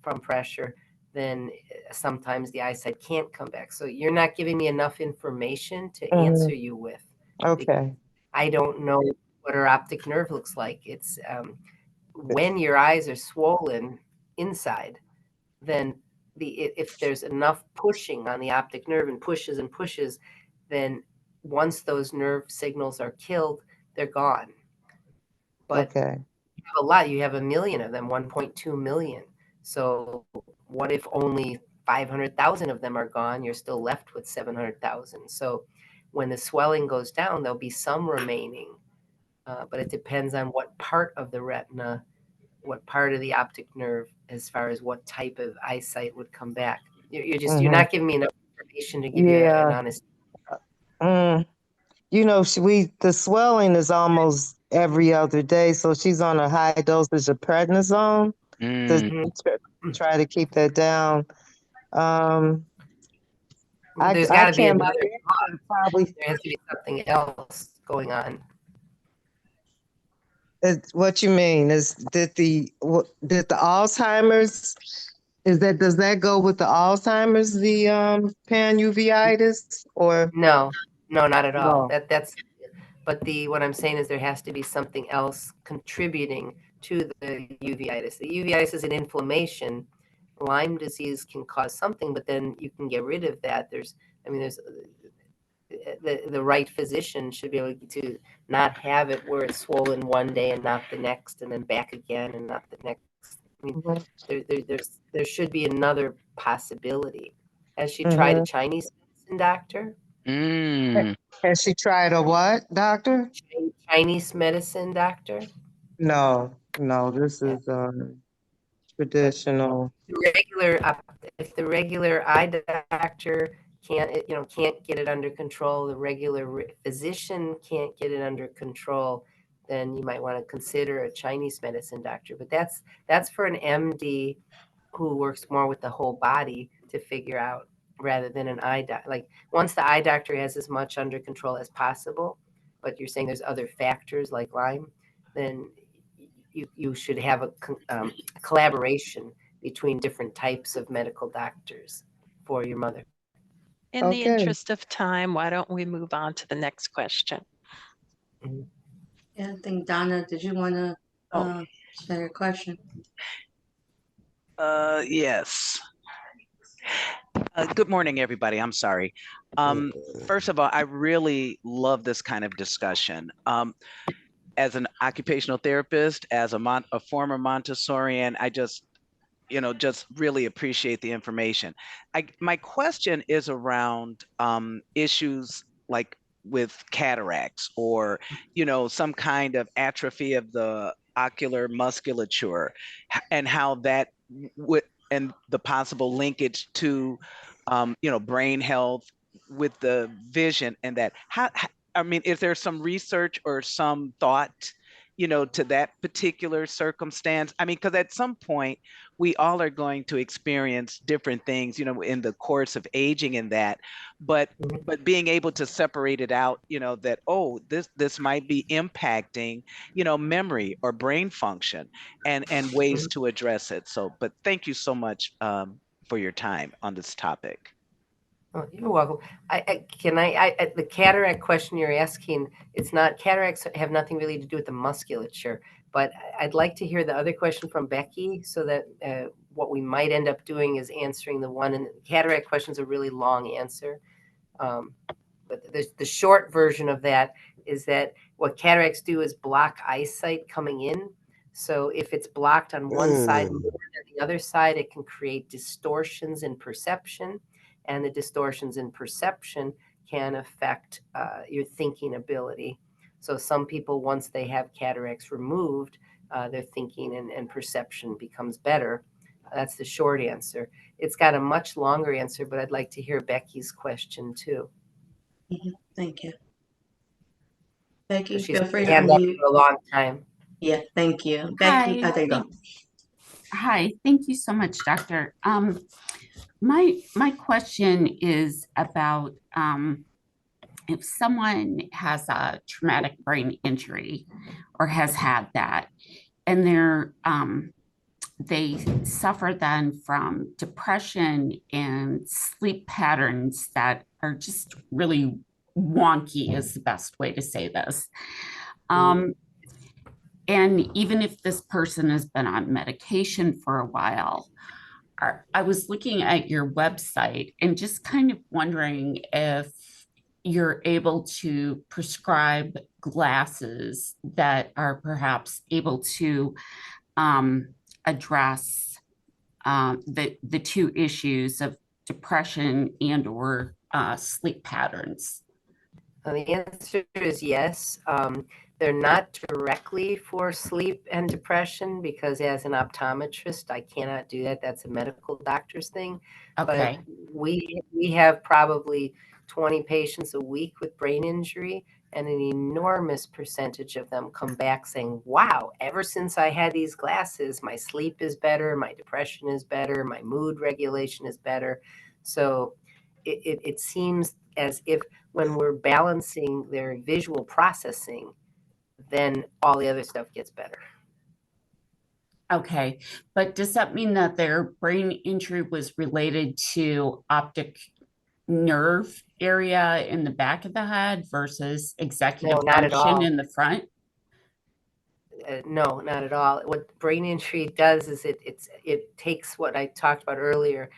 from pressure, then sometimes the eyesight can't come back. So you're not giving me enough information to answer you with. Okay. I don't know what her optic nerve looks like. It's when your eyes are swollen inside, then if there's enough pushing on the optic nerve and pushes, then once those nerve signals are killed, they're gone. But Okay. you have a lot. You have a million of them, 1.2 million. So what if only 500,000 of them are gone? You're still left with 700,000. So when the swelling goes down, there'll be some remaining. But it depends on what part of the retina, what part of the optic nerve, as far as what type of eyesight would come back. You're not giving me enough information to give you an Yeah. honest. Mm. You know, the swelling is almost every other day, so she's on a high dosage of prednisone to Mm. Mhm. try to keep that down. Um, There's I got to be can't. My another. grandmother probably. There has to be something else going on. What you mean is did the Alzheimer's does that go with the Alzheimer's, the panuveitis, or No, no, not at all. no? But what I'm saying is there has to be something else contributing to the uveitis. The uveitis is an inflammation. Lyme disease can cause something, but then you can get rid of that. There's the right physician should be able to not have it where it's swollen one day and not the next, and then back again and not the next. I mean, Mhm. there should be another possibility. Has she tried a Mhm. Chinese medicine doctor? Mm. Has she tried a what, doctor? Chinese medicine doctor? No, no. This Yeah. is But traditional. if the regular eye doctor can't get it under control, the regular physician can't get it under control, then you might want to consider a Chinese medicine doctor. But that's for an MD who works more with the whole body to figure out, rather than an eye doc. Like once the eye doctor has as much under control as possible, but you're saying there's other factors like Lyme, then you should have a collaboration between different types of medical doctors for your mother. In the Okay. interest of time, why don't we move on to the next question? Yeah, I think Donna, did you want to Oh. share your question? Yes. Good morning, everybody. I'm sorry. First of all, I really love this kind of discussion. As an occupational therapist, as a former Montessorian, I just really appreciate the information. My question is around issues like with cataracts or, some kind of atrophy of the ocular musculature and how that would, and the possible linkage to, brain health with the vision and that. I mean, is there some research or some thought to that particular circumstance. I mean, because at some point we all are going to experience different things, in the course of aging and that, but being able to separate it out, that, oh, this might be impacting, memory or brain function, and ways to address it. So, but thank you so much for your time on this topic. Oh, you're welcome. The cataract question you're asking, it's not, cataracts have nothing really to do with the musculature, but I'd like to hear the other question from Becky, so that what we might end up doing is answering the one, and cataract question's a really long answer. But the short version of that is that what cataracts do is block eyesight coming in. So if it's blocked on one side more than the other side, it can create distortions in perception. And the distortions in perception can affect your thinking ability. So some people, once they have cataracts removed, their thinking and perception becomes better. That's the short answer. It's got a much longer answer, but I'd like to hear Becky's question too. Thank you. Becky, She's feel free to had that unmute. for a long time. Yeah, thank you. Becky, Hi, there you go. Hi, thank you so much, Doctor. My question is about if someone has a traumatic brain injury or has had that, and they suffer then from depression and sleep patterns that are just really wonky, is the best way to say this. And even if this person has been on medication for a while, I was looking at your website and just kind of wondering if you're able to prescribe glasses that are perhaps able to address the two issues of depression and or sleep patterns. The answer is yes. They're not directly for sleep and depression, because as an optometrist, I cannot do that. That's a medical doctor's thing. Okay. But we have probably 20 patients a week with brain injury, and an enormous percentage of them come back saying, wow, ever since I had these glasses, my sleep is better, my depression is better, my mood regulation is better. So it seems as if when we're balancing their visual processing, then all the other stuff gets better. Okay, but does that mean that their brain injury was related to optic nerve area in the back of the head versus executive No, not at function all. in the front? No, not at all. What brain injury does is it takes what I talked about earlier.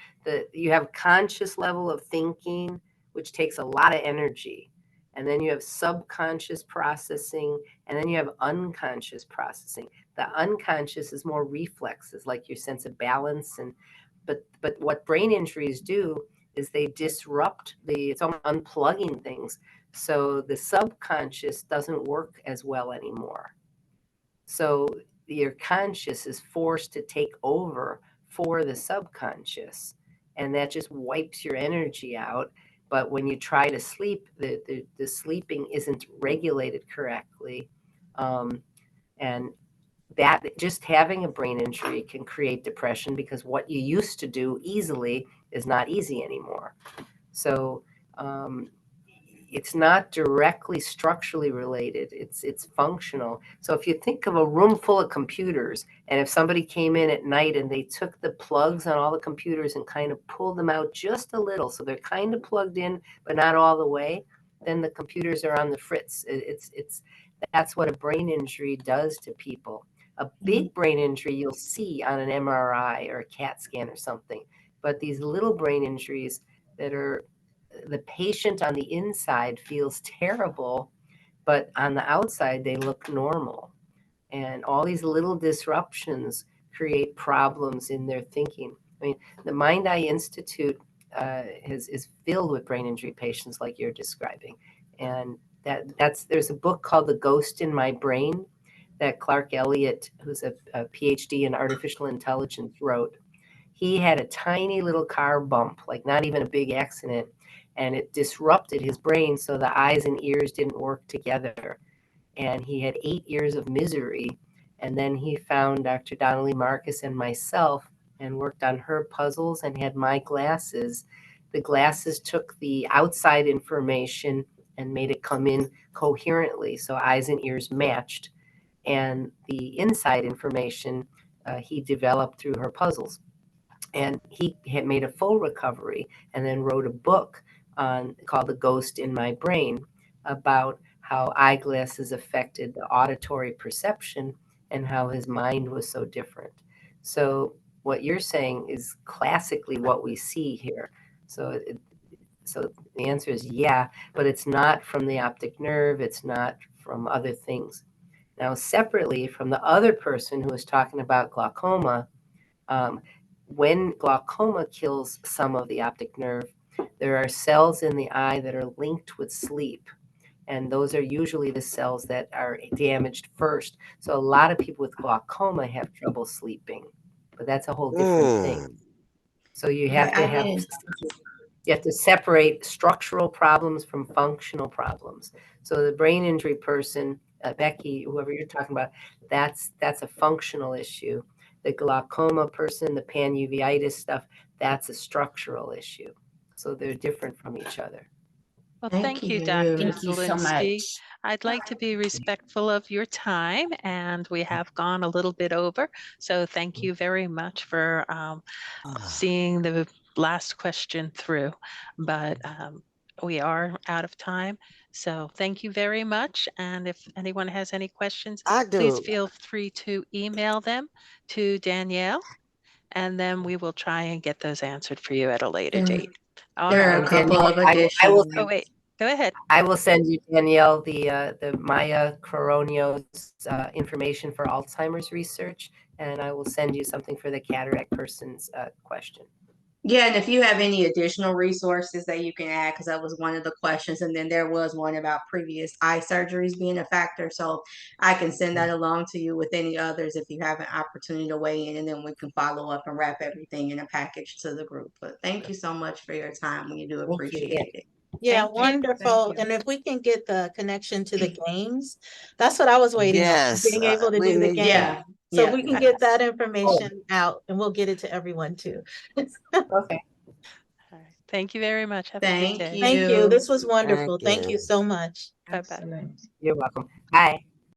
You have conscious level of thinking, which takes a lot of energy. And then you have subconscious processing, and then you have unconscious processing. The unconscious is more reflexes, like your sense of balance. But what brain injuries do is they disrupt it's almost unplugging things. So the subconscious doesn't work as well anymore. So your conscious is forced to take over for the subconscious, and that just wipes your energy out. But when you try to sleep, the sleeping isn't regulated correctly. And that just having a brain injury can create depression, because what you used to do easily is not easy anymore. So it's not directly structurally related. It's functional. So if you think of a room full of computers, and if somebody came in at night and they took the plugs on all the computers and kind of pulled them out just a little, so they're kind of plugged in, but not all the way, then the computers are on the fritz. That's what a brain injury does to people. A big brain injury you'll see on an MRI or a CAT scan or something. But these little brain injuries that are, the patient on the inside feels terrible, but on the outside they look normal. And all these little disruptions create problems in their thinking. I mean, the Mind Eye Institute is filled with brain injury patients like you're describing. And there's a book called The Ghost in My Brain that Clark Elliott, who's a PhD in artificial intelligence, wrote. He had a tiny little car bump, like not even a big accident, and it disrupted his brain, so the eyes and ears didn't work together. and he had 8 years of misery. And then he found Dr. Donnelly Marcus and myself and worked on her puzzles and had my glasses. The glasses took the outside information and made it come in coherently, so eyes and ears matched. And the inside information he developed through her puzzles. And he had made a full recovery and then wrote a book called The Ghost in My Brain about how eyeglasses affected the auditory perception and how his mind was so different. So what you're saying is classically what we see here. So the answer is yeah, but it's not from the optic nerve. It's not from other things. Now, separately from the other person who was talking about glaucoma, when glaucoma kills some of the optic nerve, there are cells in the eye that are linked with sleep. And those are usually the cells that are damaged first. So a lot of people with glaucoma have trouble sleeping, but that's a whole different thing. So you have to separate structural problems from functional problems. So the brain injury person, Becky, whoever you're talking about, that's a functional issue. The glaucoma person, the panuveitis stuff, that's a structural issue. So they're different from each other. Well, Thank thank you, you. Dr. Thank you so Zielinski. much. I'd like to be respectful of your time, and we have gone a little bit over. So thank you very much for seeing the last question through. But we are out of time. So thank you very much. And if anyone has any questions, I please do. feel free to email them to Danielle, and then we will try and get those answered for you at a later There- date. All There are right. a couple Danielle, of I will additional. Oh, wait, go ahead. I will send you, Danielle, the Maya Coronio's information for Alzheimer's research, and I will send you something for the cataract person's question. Yeah, and if you have any additional resources that you can add, because that was one of the questions, and then there was one about previous eye surgeries being a factor. So I can send that along to you with any others if you have an opportunity to weigh in, and then we can follow up and wrap everything in a package to the group. But thank you so much for your time. We do Thank you. appreciate it. Yeah, Thank you. wonderful. Thank you. And if we can get the connection to the games, that's what I was waiting on, Yes, being able to we do the need game. Yeah. So Yeah. we can get that information out and we'll get it to everyone too. Okay. All right. Thank you very much. Have a good Thank day. you. Thank you. This was wonderful. Thank Thank you. you so much. Bye-bye. You're welcome. Bye.